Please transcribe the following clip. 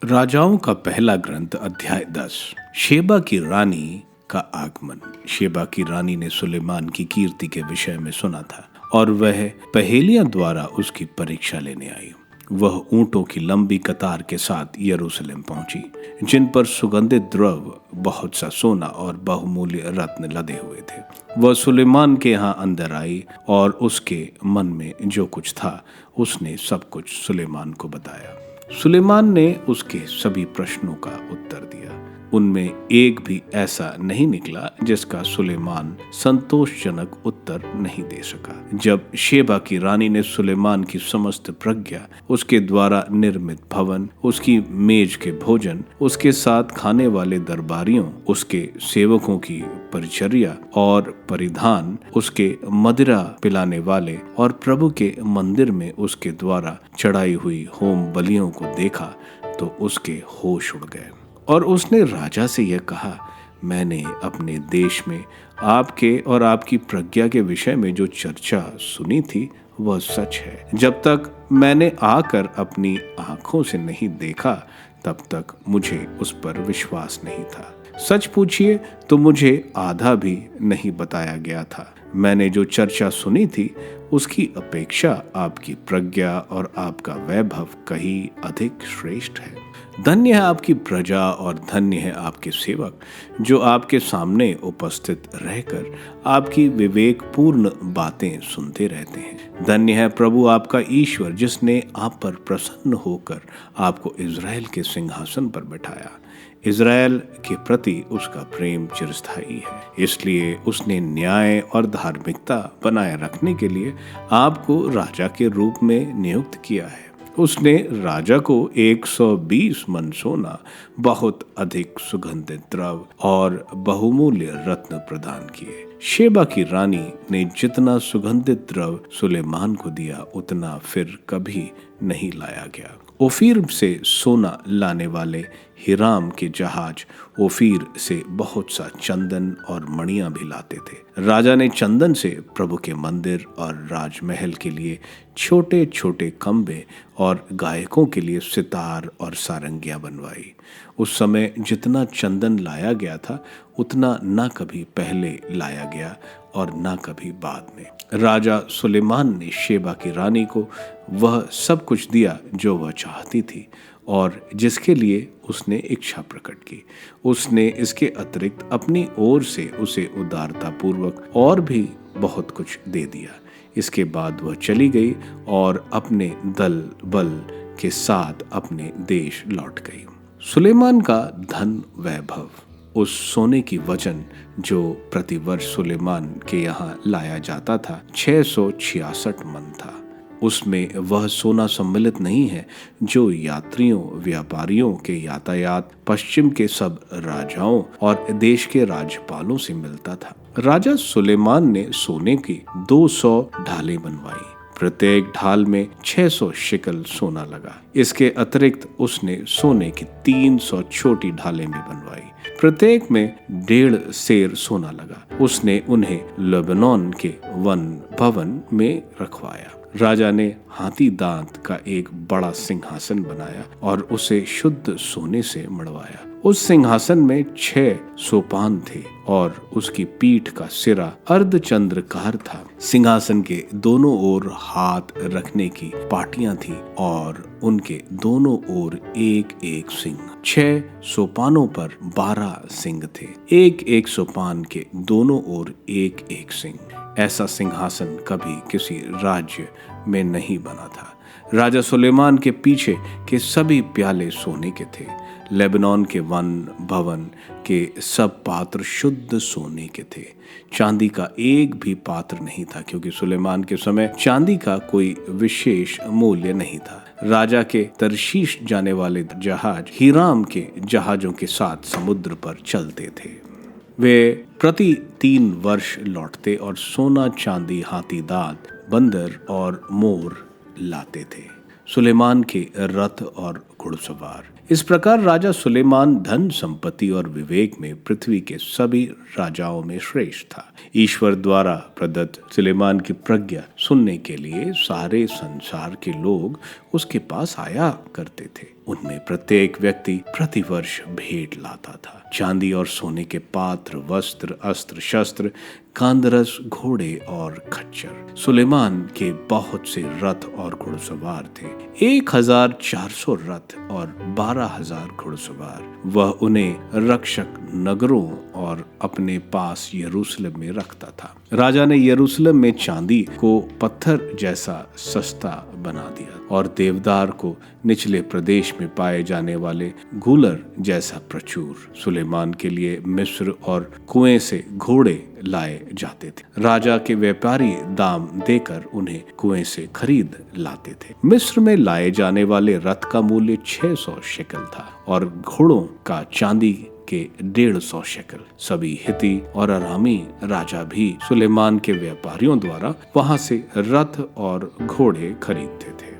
राजाओं का पहला ग्रंथ अध्याय 10। शेबा की रानी का आगमन। शेबा की रानी ने सुलेमान की कीर्ति के विषय में सुना था और वह पहेलियां द्वारा उसकी परीक्षा लेने आई। वह ऊंटों की लंबी कतार के साथ यरूशलेम पहुंची, जिन पर सुगंधित द्रव्य, बहुत सा सोना और बहुमूल्य रत्न लदे हुए थे। वह सुलेमान के यहाँ अंदर आई और उसके मन में जो कुछ था उसने सब कुछ सुलेमान को बताया। सुलेमान ने उसके सभी प्रश्नों का उत्तर दिया। उनमें एक भी ऐसा नहीं निकला जिसका सुलेमान संतोषजनक उत्तर नहीं दे सका। जब शेबा की रानी ने सुलेमान की समस्त प्रज्ञा, उसके द्वारा निर्मित भवन, उसकी मेज के भोजन, उसके साथ खाने वाले दरबारियों, उसके सेवकों की परिचर्या और परिधान, उसके मदिरा पिलाने वाले और प्रभु के मंदिर में उसके द्वारा चढ़ाई हुई होम बलियों को देखा तो उसके होश उड़ गए। और उसने राजा से यह कहा, मैंने अपने देश में आपके और आपकी प्रज्ञा के विषय में जो चर्चा सुनी थी वह सच है। जब तक मैंने आकर अपनी आंखों से नहीं देखा तब तक मुझे उस पर विश्वास नहीं था। सच पूछिए तो मुझे आधा भी नहीं बताया गया था। मैंने जो चर्चा सुनी थी उसकी अपेक्षा आपकी प्रज्ञा और आपका वैभव कहीं अधिक श्रेष्ठ है। धन्य है आपकी प्रजा और धन्य है आपके सेवक जो आपके सामने उपस्थित रहकर आपकी विवेकपूर्ण बातें सुनते रहते हैं। धन्य है प्रभु आपका ईश्वर जिसने आप पर प्रसन्न होकर आपको इज़राइल के सिंहासन पर बैठाया। इज़राइल के प्रति उसका प्रेम चिरस्थायी है, इसलिए उसने न्याय और धार्मिकता बनाए रखने के लिए आपको राजा के रूप में नियुक्त किया है। उसने राजा को 120 मन सोना, बहुत अधिक सुगंधित द्रव्य और बहुमूल्य रत्न प्रदान किए। शेबा की रानी ने जितना सुगंधित द्रव्य सुलेमान को दिया उतना फिर कभी नहीं लाया गया। ओफीर से सोना लाने वाले हिराम के जहाज ओफीर से बहुत सा चंदन और मणियां भी लाते थे। राजा ने चंदन से प्रभु के मंदिर और राजमहल के लिए छोटे छोटे खंबे और गायकों के लिए सितार और सारंगियां बनवाई। उस समय जितना चंदन लाया गया था उतना ना कभी पहले लाया गया और ना कभी बाद में। राजा सुलेमान ने शेबा की रानी को वह सब कुछ दिया जो वह चाहती थी और जिसके लिए उसने इच्छा प्रकट की। उसने इसके अतिरिक्त अपनी ओर से उसे उदारतापूर्वक और भी बहुत कुछ दे दिया। इसके बाद वह चली गई और अपने दल बल के साथ अपने देश लौट गई। सुलेमान का धन वैभव, उस सोने की वजन जो प्रतिवर्ष सुलेमान के यहाँ लाया जाता था 666 मन था। उसमें वह सोना सम्मिलित नहीं है जो यात्रियों, व्यापारियों के यातायात, पश्चिम के सब राजाओं और देश के राज्यपालों से मिलता था। राजा सुलेमान ने सोने की 200 ढालें बनवाई। प्रत्येक ढाल में 600 शिकल सोना लगा। इसके अतिरिक्त उसने सोने की 300 छोटी ढालें भी बनवाई। प्रत्येक में 1.5 सेर सोना लगा। उसने उन्हें लेबनान के वन भवन में रखवाया। राजा ने हाथी दांत का एक बड़ा सिंहासन बनाया और उसे शुद्ध सोने से मढ़वाया। उस सिंहासन में 6 सोपान थे और उसकी पीठ का सिरा अर्धचंद्रकार था। सिंहासन के दोनों ओर हाथ रखने की पाटियां थी और उनके दोनों ओर एक एक सिंह। 6 सोपानों पर 12 सिंह थे। एक एक सोपान के दोनों ओर एक एक सिंह। ऐसा सिंहासन कभी किसी राज्य में नहीं बना था। राजा सुलेमान के पीछे के सभी प्याले सोने के थे। लेबनान के वन भवन के सब पात्र शुद्ध सोने के थे। चांदी का एक भी पात्र नहीं था, क्योंकि सुलेमान के समय चांदी का कोई विशेष मूल्य नहीं था। राजा के तरशीश जाने वाले जहाज हीराम के जहाजों के साथ समुद्र पर चलते थे। वे प्रति 3 वर्ष लौटते और सोना, चांदी, हाथी दांत, बंदर और मोर लाते थे। सुलेमान के रथ और घुड़सवार। इस प्रकार राजा सुलेमान धन संपत्ति और विवेक में पृथ्वी के सभी राजाओं में श्रेष्ठ था। ईश्वर द्वारा प्रदत्त सुलेमान की प्रज्ञा सुनने के लिए सारे संसार के लोग उसके पास आया करते थे। उनमें प्रत्येक व्यक्ति प्रतिवर्ष भेंट लाता था। चांदी और सोने के पात्र, वस्त्र, अस्त्र शस्त्र, कांदरस, घोड़े और खच्चर। सुलेमान के बहुत से रथ और घुड़सवार थे, 1400 रथ और 12,000 घुड़सवार। वह उन्हें रक्षक नगरों और अपने पास यरूशलेम में रखता था। राजा ने यरूशलेम में चांदी को पत्थर जैसा सस्ता बना दिया और देवदार को निचले प्रदेश में पाए जाने वाले गूलर जैसा प्रचुर। सुलेमान के लिए मिस्र और कुएं से घोड़े लाए जाते थे। राजा के व्यापारी दाम देकर उन्हें कुएं से खरीद लाते थे। मिस्र में लाए जाने वाले रथ का मूल्य 600 शेकल था और घोड़ों का चांदी के 150 शेकल। सभी हिती और अरामी राजा भी सुलेमान के व्यापारियों द्वारा वहां से रथ और घोड़े खरीदते थे।